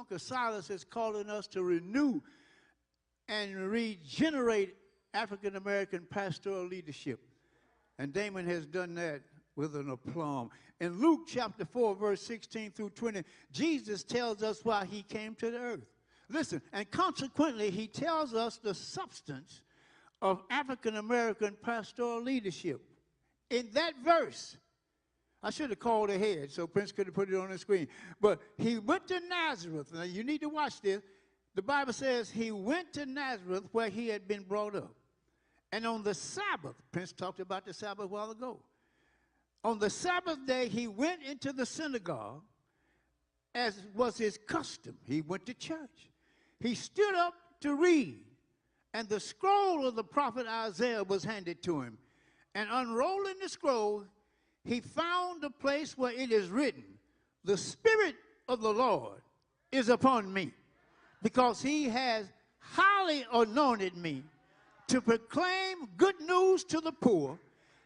because Silas is calling us to renew and regenerate African-American pastoral leadership. And Damon has done that with an aplomb. In Luke chapter 4, verse 16 through 20, Jesus tells us why he came to the earth. Listen, and consequently, he tells us the substance of African-American pastoral leadership. In that verse, I should have called ahead so Prince could have put it on the screen. But he went to Nazareth. Now, you need to watch this. The Bible says he went to Nazareth where he had been brought up. And on the Sabbath, Prince talked about the Sabbath a while ago. On the Sabbath day, he went into the synagogue, as was his custom. He went to church. He stood up to read, and the scroll of the prophet Isaiah was handed to him. And unrolling the scroll, he found the place where it is written, "The Spirit of the Lord is upon me, because he has highly anointed me to proclaim good news to the poor.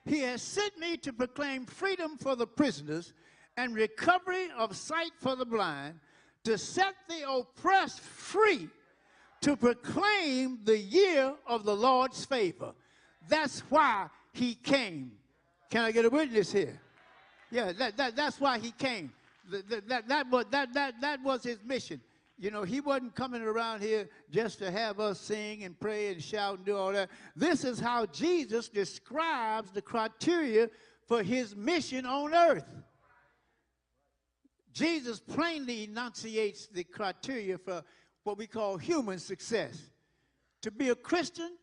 He has sent me to proclaim freedom for the prisoners and recovery of sight for the blind, to set the oppressed free, to proclaim the year of the Lord's favor." That's why he came. Can I get a witness here? Yeah, that's why he came. That was his mission. You know, he wasn't coming around here just to have us sing and pray and shout and do all that. This is how Jesus describes the criteria for his mission on earth. Jesus plainly enunciates the criteria for what we call human success. To be a Christian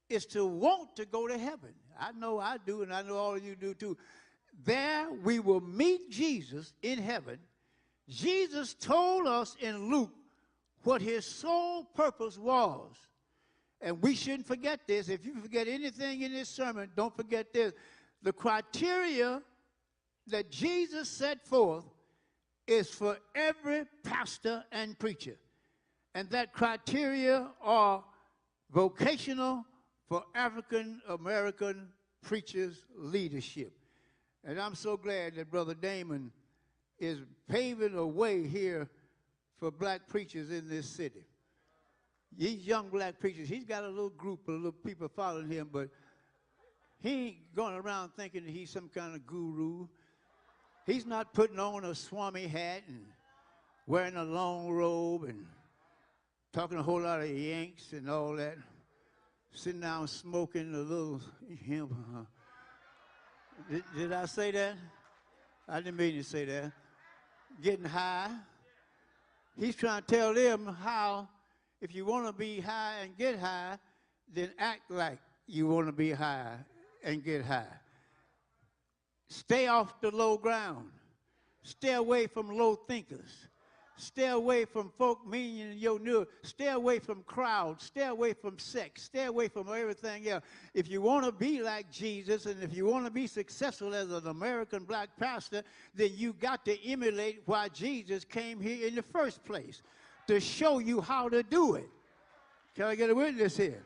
is to want to go to heaven. I know I do, and I know all of you do too. There we will meet Jesus in heaven. Jesus told us in Luke what his sole purpose was. And we shouldn't forget this. If you forget anything in this sermon, don't forget this. The criteria that Jesus set forth is for every pastor and preacher. And that criteria are vocational for African-American preachers' leadership. And I'm so glad that Brother Damon is paving a way here for black preachers in this city. These young black preachers, he's got a little group of little people following him, but he ain't going around thinking that he's some kind of guru. He's not putting on a Swami hat and wearing a long robe and talking a whole lot of Yanks and all that. Sitting down smoking a little hemp. Did I say that? I didn't mean to say that. Getting high. He's trying to tell them how, if you want to be high and get high, then act like you want to be high and get high. Stay off the low ground. Stay away from low thinkers. Stay away from folk meaning your new. Stay away from crowds. Stay away from sex. Stay away from everything else. If you want to be like Jesus and if you want to be successful as an American black pastor, then you got to emulate why Jesus came here in the first place, to show you how to do it. Can I get a witness here?